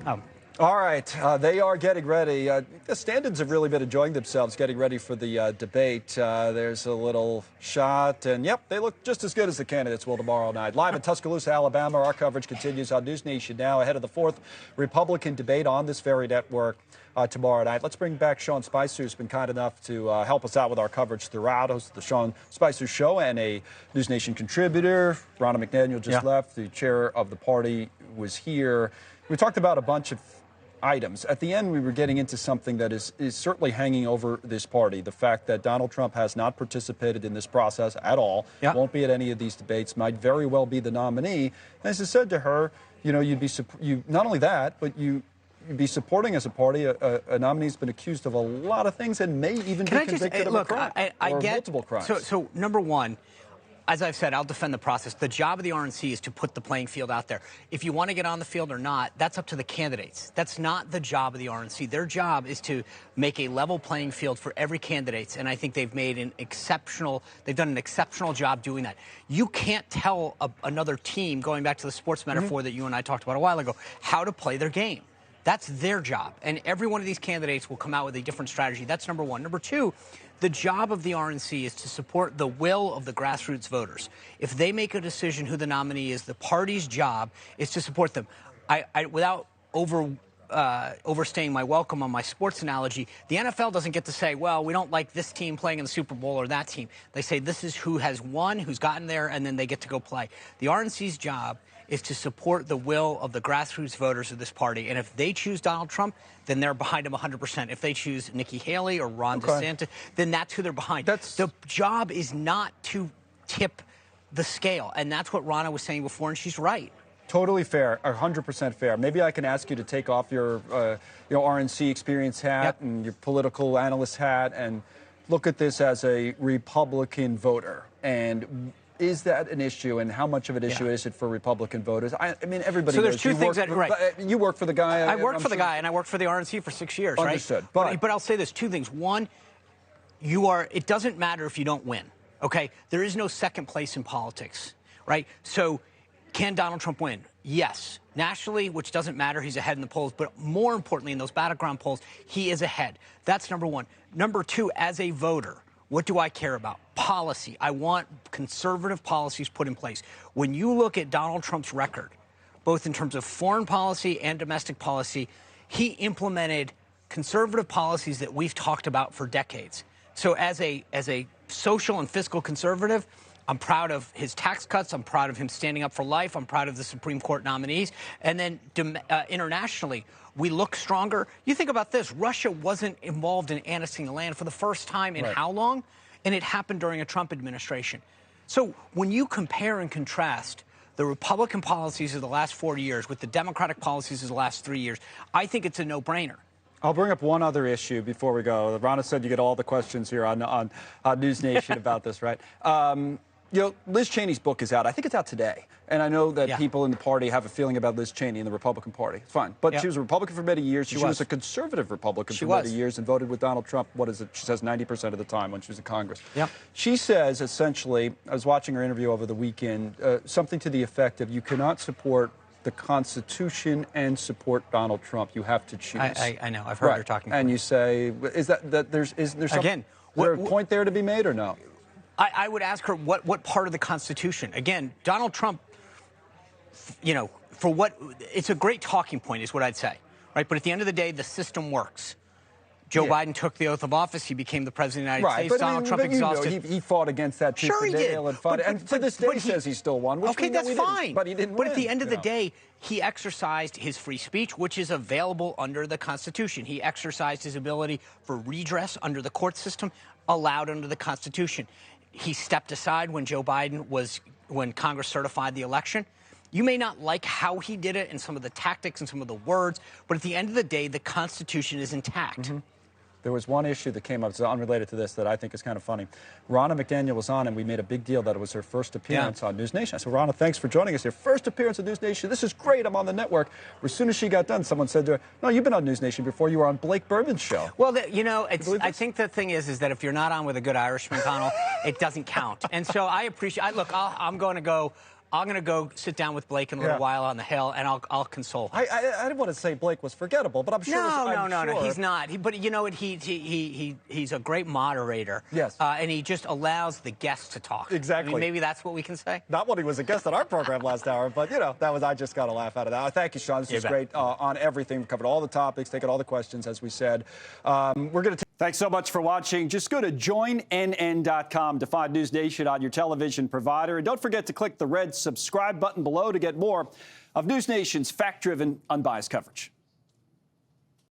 Oh. All right, they are getting ready. The stand-ins have really been enjoying themselves getting ready for the debate. There's a little shot, and yep, they look just as good as the candidates will tomorrow night. Live in Tuscaloosa, Alabama, our coverage continues on NewsNation Now ahead of the 4th Republican debate on this very network tomorrow night. Let's bring back Sean Spicer, who's been kind enough to help us out with our coverage throughout, host of the Sean Spicer Show and a NewsNation contributor. Ronna McDaniel just left. The chair of the party was here. We talked about a bunch of items. At the end, we were getting into something that is certainly hanging over this party. The fact that Donald Trump has not participated in this process at all, won't be at any of these debates, might very well be the nominee. And as I said to her, you know, not only that, but you'd be supporting as a party a nominee's been accused of a lot of things and may even be convicted of a crime or multiple crimes. So number one, as I've said, I'll defend the process. The job of the RNC is to put the playing field out there. If you want to get on the field or not, that's up to the candidates. That's not the job of the RNC. Their job is to make a level playing field for every candidate, and I think they've done an exceptional job doing that. You can't tell another team, going back to the sports metaphor that you and I talked about a while ago, how to play their game. That's their job, and every one of these candidates will come out with a different strategy. That's number one. Number two, the job of the RNC is to support the will of the grassroots voters. If they make a decision who the nominee is, the party's job is to support them. Without overstaying my welcome on my sports analogy, the NFL doesn't get to say, well, we don't like this team playing in the Super Bowl or that team. They say this is who has won, who's gotten there, and then they get to go play. The RNC's job is to support the will of the grassroots voters of this party. And if they choose Donald Trump, then they're behind him 100%. If they choose Nikki Haley or Ron DeSantis, then that's who they're behind. The job is not to tip the scale. And that's what Ronna was saying before, and she's right. Totally fair, 100% fair. Maybe I can ask you to take off your RNC experience hat and your political analyst hat and look at this as a Republican voter. And is that an issue, and how much of an issue is it for Republican voters? I mean, everybody knows. So there's two things that, you work for the guy. I work for the guy, and I worked for the RNC for 6 years, Understood. Right? But I'll say this, two things. One, it doesn't matter if you don't win, okay? There is no second place in politics, right? So can Donald Trump win? Yes. Nationally, which doesn't matter, he's ahead in the polls. But more importantly, in those battleground polls, he is ahead. That's number one. Number two, as a voter, what do I care about? Policy. I want conservative policies put in place. When you look at Donald Trump's record, both in terms of foreign policy and domestic policy, he implemented conservative policies that we've talked about for decades. So as a social and fiscal conservative, I'm proud of his tax cuts. I'm proud of him standing up for life. I'm proud of the Supreme Court nominees. And then internationally, we look stronger. You think about this. Russia wasn't involved in annexing the land for the first time in how long? And it happened during a Trump administration. So when you compare and contrast the Republican policies of the last 40 years with the Democratic policies of the last 3 years, I think it's a no-brainer. I'll bring up one other issue before we go. Ronna said you get all the questions here on News Nation about this, right? You know, Liz Cheney's book is out. I think it's out today. And I know that people in the party have a feeling about Liz Cheney in the Republican Party. It's fine. But she was a Republican for many years. She was a conservative Republican for many years and voted with Donald Trump, what is it? She says 90% of the time when she was in Congress. She says, essentially, I was watching her interview over the weekend, something to the effect of you cannot support the Constitution and support Donald Trump. You have to choose. I know. I've heard her talking. And you say, is there something, is there a point there to be made or no? I would ask her what part of the Constitution. Again, Donald Trump, you know, it's a great talking point is what I'd say, right? But at the end of the day, the system works. Joe Biden took the oath of office. He became the president of the United States. Donald Trump exhausted. He fought against that tooth and nail and fought. And to this day, he says he still won. Okay, that's fine. But he didn't win. But at the end of the day, he exercised his free speech, which is available under the Constitution. He exercised his ability for redress under the court system, allowed under the Constitution. He stepped aside when when Congress certified the election. You may not like how he did it and some of the tactics and some of the words, but at the end of the day, the Constitution is intact. There was one issue that came up, it's unrelated to this, that I think is kind of funny. Ronna McDaniel was on, and we made a big deal that it was her first appearance on News Nation. I said, Ronna, thanks for joining us. Your first appearance on News Nation. This is great. I'm on the network. As soon as she got done, someone said to her, no, you've been on News Nation before. You were on Blake Bourbon's show. Well, you know, I think the thing is that if you're not on with a good Irishman, Connell, it doesn't count. And so I appreciate, look, I'm going to go I'm going to go sit down with Blake in a little while on the Hill, and I'll console him. I didn't want to say Blake was forgettable, but I'm sure. No, he's not. But you know what? He's a great moderator. Yes. And he just allows the guests to talk. Exactly. I mean, maybe that's what we can say. Not when he was a guest on our program last hour, but, I just got a laugh out of that. Thank you, Sean. This was great on everything. We covered all the topics, taken all the questions, as we said. We're going to. Thanks so much for watching. Just go to joinnn.com to find News Nation on your television provider. And don't forget to click the red subscribe button below to get more of News Nation's fact-driven, unbiased coverage.